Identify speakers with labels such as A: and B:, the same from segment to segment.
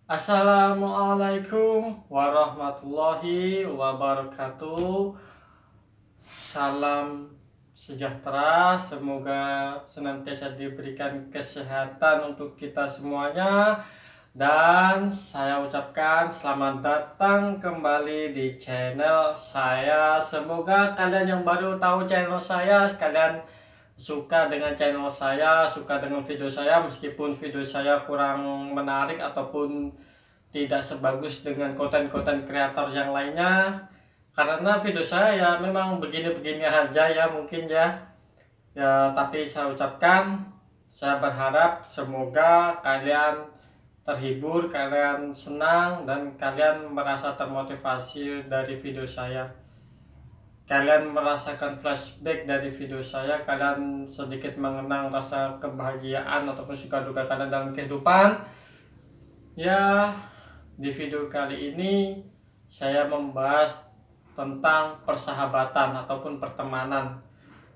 A: Assalamualaikum warahmatullahi wabarakatuh. Salam sejahtera, semoga senantiasa diberikan kesehatan untuk kita semuanya. Dan saya ucapkan selamat datang kembali di channel saya. Semoga kalian yang baru tahu channel saya, kalian suka dengan channel saya, suka dengan video saya, meskipun video saya kurang menarik ataupun tidak sebagus dengan konten-konten kreator yang lainnya, karena video saya ya memang begini-begini aja ya mungkin ya, tapi saya ucapkan, saya berharap semoga kalian terhibur, kalian senang, dan kalian merasa termotivasi dari video saya. Kalian merasakan flashback dari video saya, kalian sedikit mengenang rasa kebahagiaan ataupun suka duka kalian dalam kehidupan. Ya, di video kali ini saya membahas tentang persahabatan ataupun pertemanan.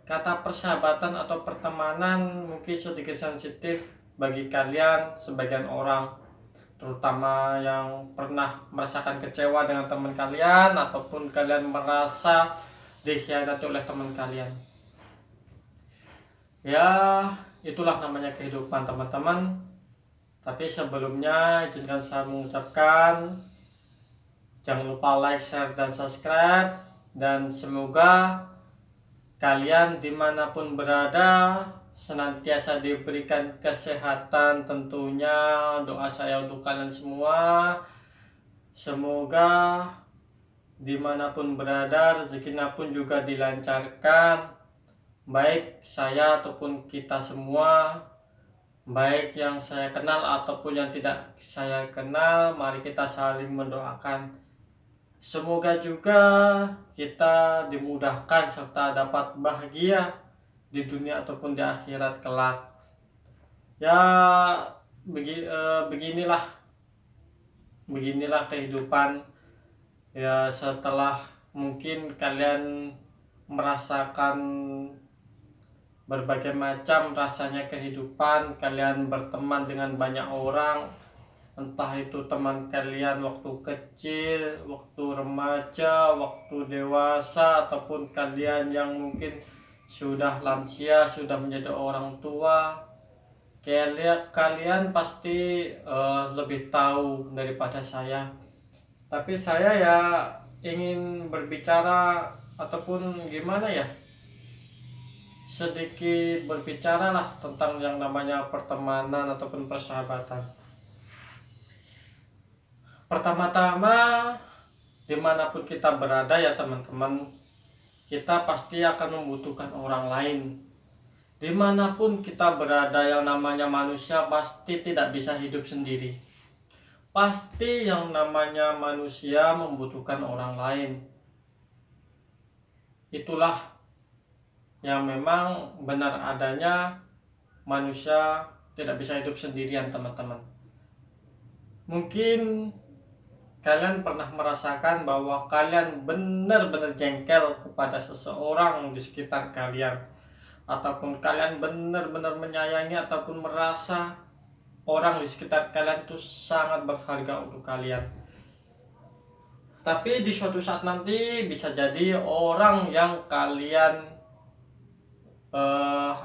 A: Kata persahabatan atau pertemanan mungkin sedikit sensitif bagi kalian sebagian orang, terutama yang pernah merasakan kecewa dengan teman kalian ataupun kalian merasa dikhianati oleh teman kalian. Ya, itulah namanya kehidupan teman-teman. Tapi sebelumnya izinkan saya mengucapkan jangan lupa like, share, dan subscribe. Dan semoga kalian dimanapun berada senantiasa diberikan kesehatan tentunya. Doa saya untuk kalian semua, semoga dimanapun berada rezekinya pun juga dilancarkan, baik saya ataupun kita semua, baik yang saya kenal ataupun yang tidak saya kenal. Mari kita saling mendoakan, semoga juga kita dimudahkan serta dapat bahagia di dunia ataupun di akhirat kelak. Ya, beginilah kehidupan. Ya, setelah mungkin kalian merasakan berbagai macam rasanya kehidupan, kalian berteman dengan banyak orang, entah itu teman kalian waktu kecil, waktu remaja, waktu dewasa, ataupun kalian yang mungkin sudah lansia, sudah menjadi orang tua. Kalian pasti lebih tahu daripada saya. Tapi saya ya ingin berbicara ataupun gimana ya, sedikit berbicara lah tentang yang namanya pertemanan ataupun persahabatan. Pertama-tama, dimanapun kita berada ya teman-teman, kita pasti akan membutuhkan orang lain. Dimanapun kita berada, yang namanya manusia pasti tidak bisa hidup sendiri. Pasti yang namanya manusia membutuhkan orang lain. Itulah yang memang benar adanya, manusia tidak bisa hidup sendirian teman-teman. Mungkin kalian pernah merasakan bahwa kalian benar-benar jengkel kepada seseorang di sekitar kalian, ataupun kalian benar-benar menyayangi ataupun merasa orang di sekitar kalian itu sangat berharga untuk kalian. Tapi di suatu saat nanti bisa jadi orang yang kalian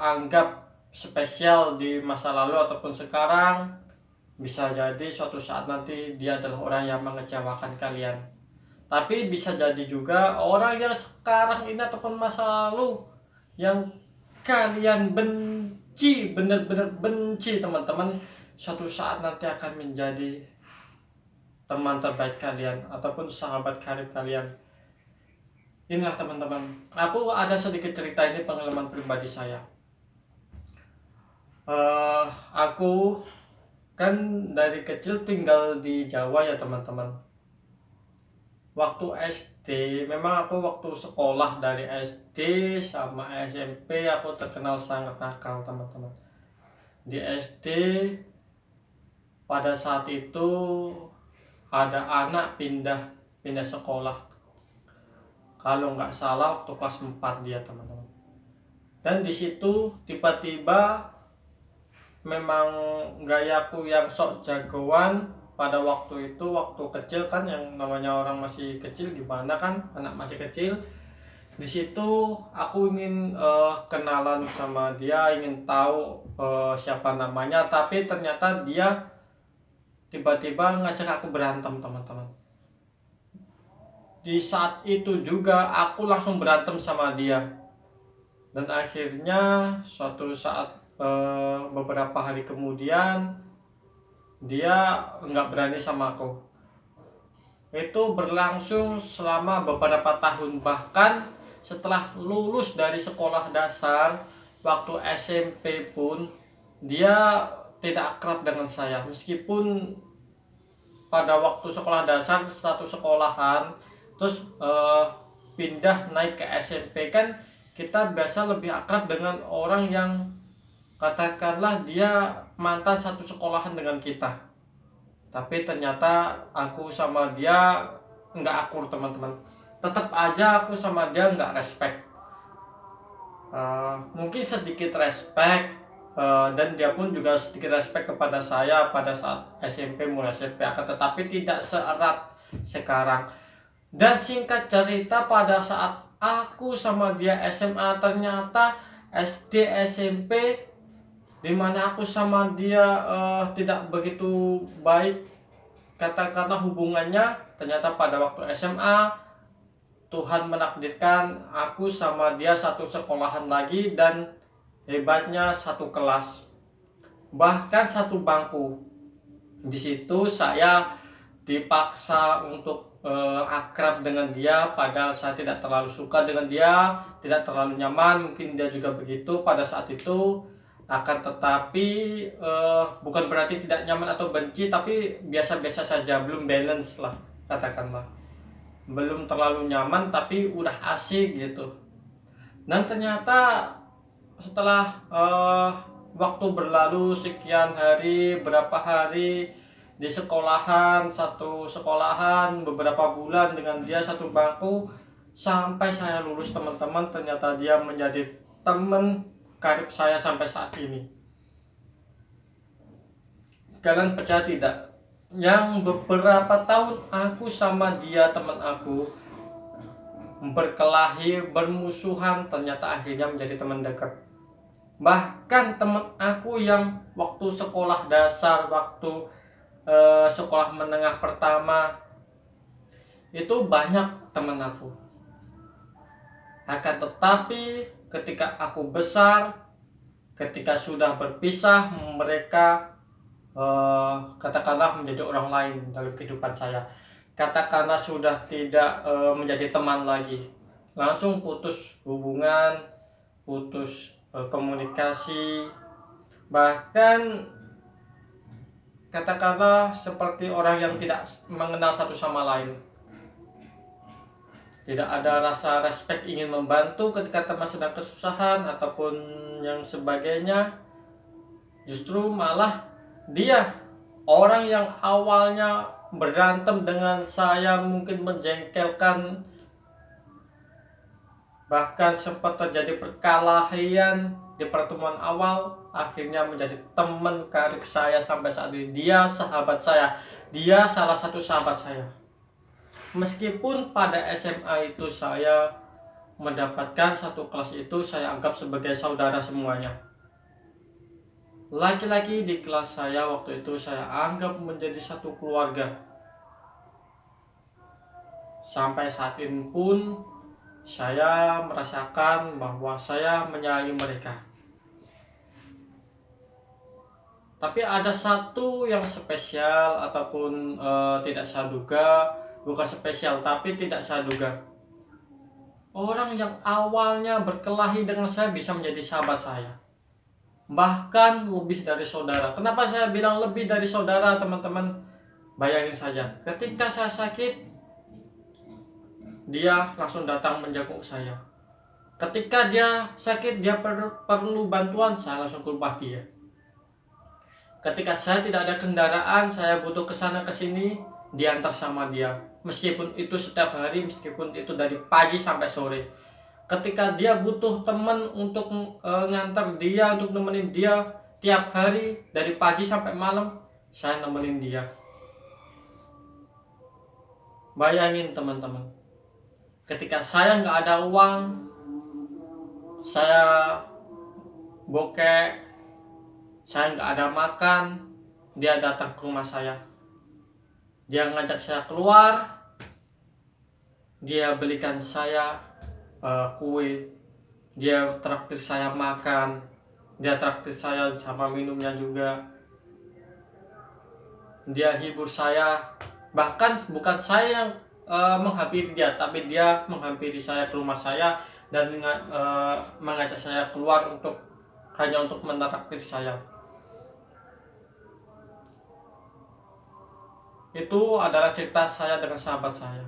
A: anggap spesial di masa lalu ataupun sekarang, bisa jadi suatu saat nanti dia adalah orang yang mengecewakan kalian. Tapi bisa jadi juga orang yang sekarang ini ataupun masa lalu yang kalian benci, benar-benar benci teman-teman, suatu saat nanti akan menjadi teman terbaik kalian ataupun sahabat karib kalian. Inilah teman-teman, aku ada sedikit cerita, ini pengalaman pribadi saya. Aku kan dari kecil tinggal di Jawa ya teman-teman. Waktu SD, memang aku waktu sekolah dari SD sama SMP aku terkenal sangat nakal teman-teman. Di SD pada saat itu ada anak pindah sekolah, kalau nggak salah waktu kelas 4 dia teman-teman. Dan di situ tiba-tiba memang gayaku yang sok jagoan, pada waktu itu, waktu kecil kan, yang namanya orang masih kecil, gimana kan, anak masih kecil. Di situ aku ingin kenalan sama dia, ingin tahu siapa namanya, tapi ternyata dia tiba-tiba ngajak aku berantem, teman-teman. Di saat itu juga aku langsung berantem sama dia, dan akhirnya suatu saat beberapa hari kemudian dia nggak berani sama aku. Itu berlangsung selama beberapa tahun, bahkan setelah lulus dari sekolah dasar, waktu SMP pun dia tidak akrab dengan saya, meskipun pada waktu sekolah dasar satu sekolahan, terus pindah naik ke SMP kan, kita biasa lebih akrab dengan orang yang katakanlah dia mantan satu sekolahan dengan kita. Tapi ternyata aku sama dia nggak akur, teman-teman. Tetap aja aku sama dia nggak respect. Mungkin sedikit respect, dan dia pun juga sedikit respect kepada saya pada saat SMP, mulai SMP, akan tetapi tidak seerat sekarang. Dan singkat cerita, pada saat aku sama dia SMA, ternyata SD SMP dimana aku sama dia tidak begitu baik katakanlah hubungannya, ternyata pada waktu SMA Tuhan menakdirkan aku sama dia satu sekolahan lagi, dan hebatnya satu kelas, bahkan satu bangku. Di situ saya dipaksa untuk akrab dengan dia, padahal saya tidak terlalu suka dengan dia, tidak terlalu nyaman, mungkin dia juga begitu pada saat itu. Akan tetapi bukan berarti tidak nyaman atau benci, tapi biasa-biasa saja, belum balance lah katakanlah, belum terlalu nyaman tapi udah asik gitu. Dan ternyata setelah waktu berlalu sekian hari, berapa hari di sekolahan, satu sekolahan, beberapa bulan dengan dia satu bangku, sampai saya lulus, teman-teman, ternyata dia menjadi teman karib saya sampai saat ini. Kalian percaya tidak? Yang beberapa tahun aku sama dia, teman aku, berkelahi, bermusuhan, ternyata akhirnya menjadi teman dekat. Bahkan teman aku yang waktu sekolah dasar, waktu sekolah menengah pertama, itu banyak teman aku. Akan tetapi ketika aku besar, ketika sudah berpisah, mereka katakanlah menjadi orang lain dalam kehidupan saya. Katakanlah sudah tidak menjadi teman lagi, langsung putus hubungan, putus komunikasi, bahkan katakanlah seperti orang yang tidak mengenal satu sama lain. Tidak ada rasa respect, ingin membantu ketika teman sedang kesusahan ataupun yang sebagainya. Justru malah dia, orang yang awalnya berantem dengan saya, mungkin menjengkelkan, bahkan sempat terjadi perkelahian di pertemuan awal, akhirnya menjadi teman karib saya sampai saat ini. Dia sahabat saya, dia salah satu sahabat saya. Meskipun pada SMA itu saya mendapatkan satu kelas, itu saya anggap sebagai saudara semuanya. Laki-laki di kelas saya waktu itu saya anggap menjadi satu keluarga. Sampai saat ini pun saya merasakan bahwa saya menyayangi mereka. Tapi ada satu yang spesial ataupun tidak saya duga, bukan spesial tapi tidak saya duga. Orang yang awalnya berkelahi dengan saya bisa menjadi sahabat saya. Bahkan lebih dari saudara. Kenapa saya bilang lebih dari saudara, teman-teman? Bayangin saja, ketika saya sakit, dia langsung datang menjenguk saya. Ketika dia sakit, dia perlu bantuan, saya langsung ke rumah dia. Ketika saya tidak ada kendaraan, saya butuh kesana kesini, diantar sama dia. Meskipun itu setiap hari, meskipun itu dari pagi sampai sore. Ketika dia butuh teman untuk ngantar dia, untuk nemenin dia tiap hari dari pagi sampai malam, saya nemenin dia. Bayangin teman-teman, ketika saya nggak ada uang, saya bokek, saya nggak ada makan, dia datang ke rumah saya. Dia ngajak saya keluar, dia belikan saya kue, dia traktir saya makan, dia traktir saya sama minumnya juga. Dia hibur saya, bahkan bukan saya yang menghampiri dia, tapi dia menghampiri saya ke rumah saya dan mengajak saya keluar hanya untuk menraktir saya. Itu adalah cerita saya dengan sahabat saya.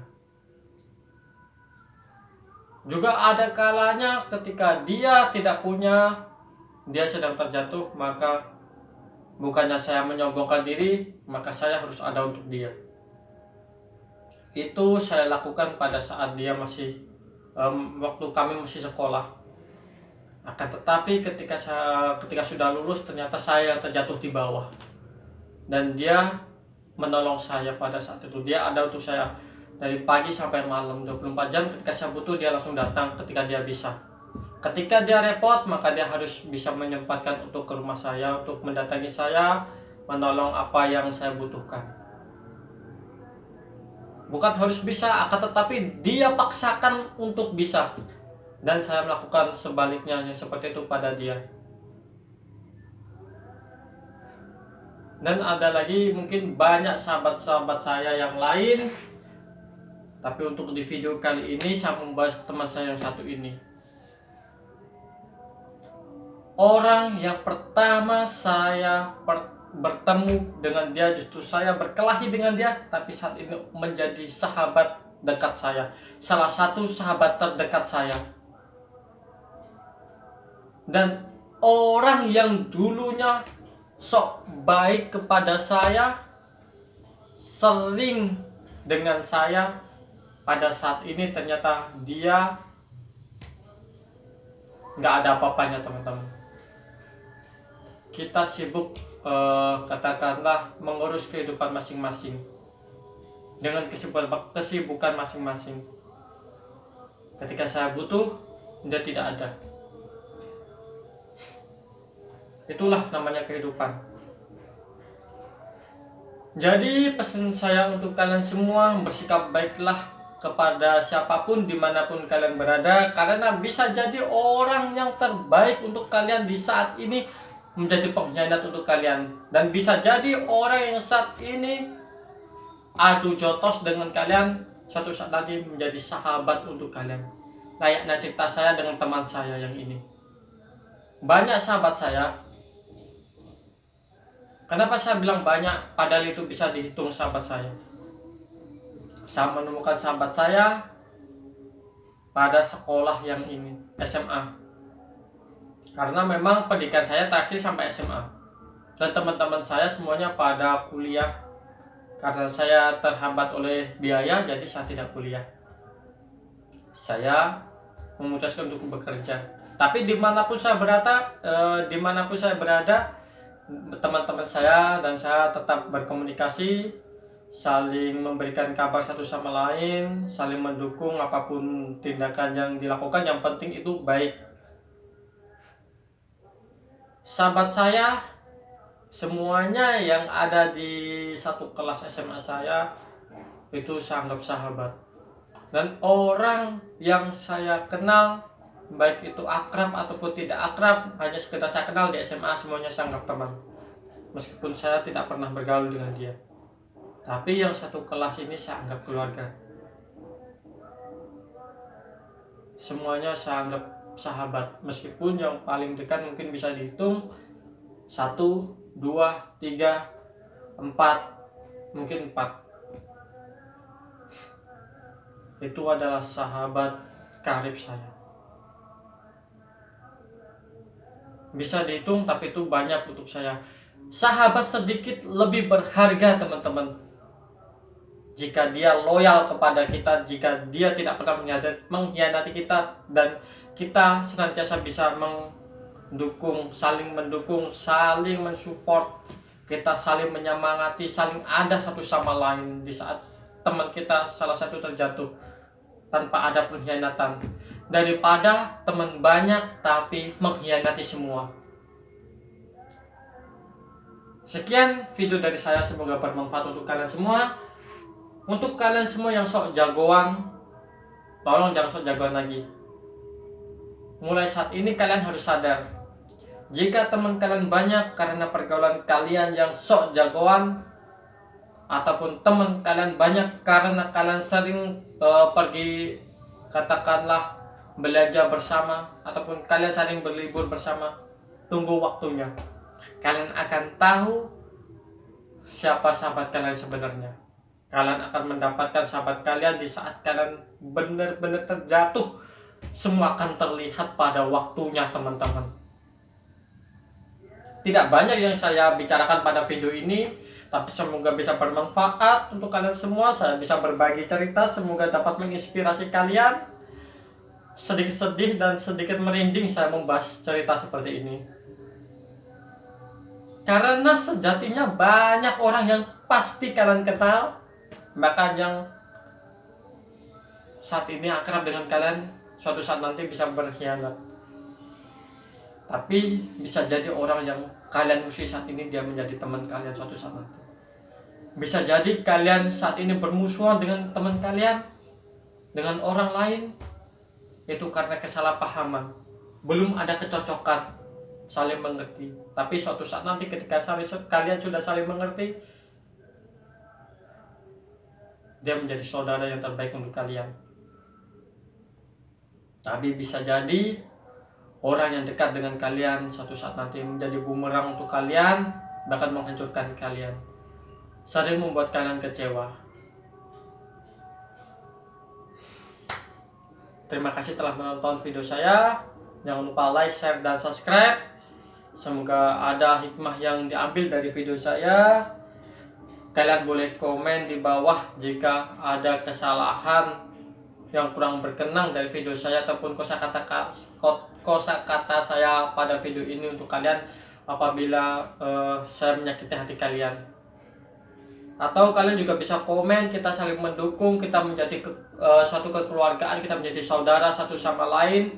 A: Juga ada kalanya ketika dia tidak punya, dia sedang terjatuh, maka bukannya saya menyombongkan diri, maka saya harus ada untuk dia. Itu saya lakukan pada saat dia masih waktu kami masih sekolah. Akan tetapi ketika sudah lulus, ternyata saya yang terjatuh di bawah, dan dia menolong saya pada saat itu. Dia ada untuk saya dari pagi sampai malam 24 jam. Ketika saya butuh, dia langsung datang ketika dia bisa. Ketika dia repot, maka dia harus bisa menyempatkan untuk ke rumah saya, untuk mendatangi saya, menolong apa yang saya butuhkan. Bukan harus bisa, akan tetapi dia paksakan untuk bisa, dan saya melakukan sebaliknya seperti itu pada dia. Dan ada lagi mungkin banyak sahabat-sahabat saya yang lain, tapi untuk di video kali ini saya membahas teman saya yang satu ini. Orang yang pertama saya bertemu dengan dia, justru saya berkelahi dengan dia, tapi saat ini menjadi sahabat dekat saya, salah satu sahabat terdekat saya. Dan orang yang dulunya sok baik kepada saya, sering dengan saya, pada saat ini ternyata dia nggak ada apa-apanya teman-teman. Kita sibuk katakanlah mengurus kehidupan masing-masing dengan kesibukan masing-masing. Ketika saya butuh, dia tidak ada. Itulah namanya kehidupan. Jadi pesan saya untuk kalian semua, bersikap baiklah kepada siapapun dimanapun kalian berada, karena bisa jadi orang yang terbaik untuk kalian di saat ini menjadi pengkhianat untuk kalian, dan bisa jadi orang yang saat ini adu jotos dengan kalian suatu saat nanti menjadi sahabat untuk kalian. Layaknya cerita saya dengan teman saya yang ini. Banyak sahabat saya. Kenapa saya bilang banyak, padahal itu bisa dihitung sahabat saya. Saya menemukan sahabat saya pada sekolah yang ini, SMA. Karena memang pendidikan saya terakhir sampai SMA. Dan teman-teman saya semuanya pada kuliah. Karena saya terhambat oleh biaya, jadi saya tidak kuliah. Saya memutuskan untuk bekerja. Tapi dimanapun saya berada, teman-teman saya dan saya tetap berkomunikasi, saling memberikan kabar satu sama lain, saling mendukung apapun tindakan yang dilakukan. Yang penting itu baik. Sahabat saya semuanya yang ada di satu kelas SMA saya itu saya anggap sahabat. Dan orang yang saya kenal, baik itu akrab ataupun tidak akrab, hanya sekedar saya kenal di SMA, semuanya saya anggap teman. Meskipun saya tidak pernah bergaul dengan dia, tapi yang satu kelas ini saya anggap keluarga. Semuanya saya anggap sahabat, meskipun yang paling dekat mungkin bisa dihitung 1, 2, 3, 4, mungkin 4. Itu adalah sahabat karib saya. Bisa dihitung, tapi itu banyak untuk saya. Sahabat sedikit lebih berharga teman-teman. Jika dia loyal kepada kita, jika dia tidak pernah mengkhianati kita, dan kita senantiasa bisa saling mendukung, saling mensupport, kita saling menyemangati, saling ada satu sama lain di saat teman kita salah satu terjatuh tanpa ada pengkhianatan, daripada teman banyak tapi mengkhianati semua. Sekian video dari saya, semoga bermanfaat untuk kalian semua. Untuk kalian semua yang sok jagoan, tolong jangan sok jagoan lagi. Mulai saat ini kalian harus sadar, jika teman kalian banyak karena pergaulan kalian yang sok jagoan, ataupun teman kalian banyak karena kalian sering pergi katakanlah belanja bersama, ataupun kalian sering berlibur bersama, tunggu waktunya kalian akan tahu siapa sahabat kalian sebenarnya. Kalian akan mendapatkan sahabat kalian di saat kalian benar-benar terjatuh. Semua akan terlihat pada waktunya, teman-teman. Tidak banyak yang saya bicarakan pada video ini, tapi semoga bisa bermanfaat untuk kalian semua. Saya bisa berbagi cerita, semoga dapat menginspirasi kalian. Sedikit sedih dan sedikit merinding saya membahas cerita seperti ini, karena sejatinya banyak orang yang pasti kalian kenal, bahkan yang saat ini akrab dengan kalian, suatu saat nanti bisa berkhianat. Tapi bisa jadi orang yang kalian musuhi saat ini, dia menjadi teman kalian suatu saat nanti. Bisa jadi kalian saat ini bermusuhan dengan teman kalian, dengan orang lain, itu karena kesalahpahaman, belum ada kecocokan, saling mengerti. Tapi suatu saat nanti ketika kalian sudah saling mengerti, dia menjadi saudara yang terbaik untuk kalian. Tapi bisa jadi orang yang dekat dengan kalian suatu saat nanti menjadi bumerang untuk kalian, bahkan menghancurkan kalian, sering membuat kalian kecewa. Terima kasih telah menonton video saya. Jangan lupa like, share, dan subscribe. Semoga ada hikmah yang diambil dari video saya. Kalian boleh komen di bawah jika ada kesalahan yang kurang berkenan dari video saya, ataupun kosakata saya pada video ini untuk kalian apabila saya menyakiti hati kalian. Atau kalian juga bisa komen, kita saling mendukung, kita menjadi suatu kekeluargaan, kita menjadi saudara satu sama lain.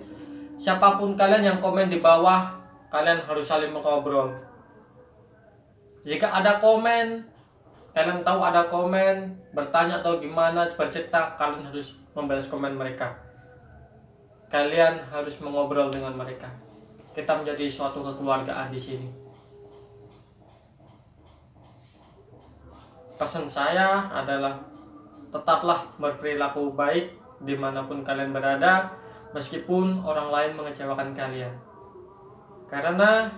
A: Siapapun kalian yang komen di bawah, kalian harus saling mengobrol. Jika ada komen, kalian tahu ada komen, bertanya atau gimana, bercerita, kalian harus membalas komen mereka. Kalian harus mengobrol dengan mereka. Kita menjadi suatu kekeluargaan di sini. Pesan saya adalah tetaplah berperilaku baik dimanapun kalian berada, meskipun orang lain mengecewakan kalian. Karena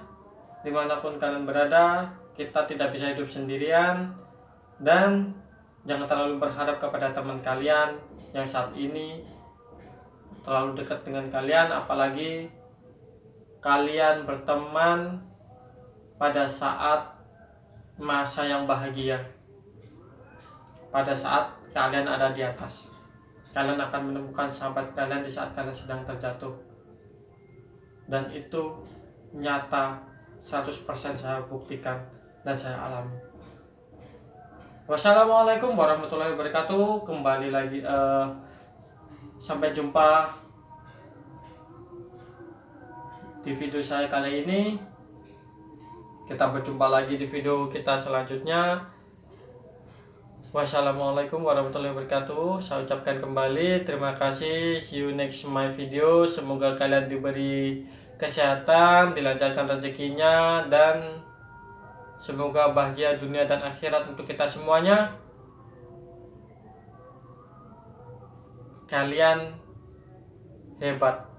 A: dimanapun kalian berada, kita tidak bisa hidup sendirian. Dan jangan terlalu berharap kepada teman kalian yang saat ini terlalu dekat dengan kalian, apalagi kalian berteman pada saat masa yang bahagia. Pada saat kalian ada di atas, kalian akan menemukan sahabat kalian di saat kalian sedang terjatuh. Dan itu nyata, 100% saya buktikan dan saya alami. Wassalamualaikum warahmatullahi wabarakatuh. Kembali lagi, sampai jumpa di video saya kali ini. Kita berjumpa lagi di video kita selanjutnya. Wassalamualaikum warahmatullahi wabarakatuh. Saya ucapkan kembali terima kasih. See you next my video. Semoga kalian diberi kesehatan, dilancarkan rezekinya, dan semoga bahagia dunia dan akhirat untuk kita semuanya. Kalian hebat.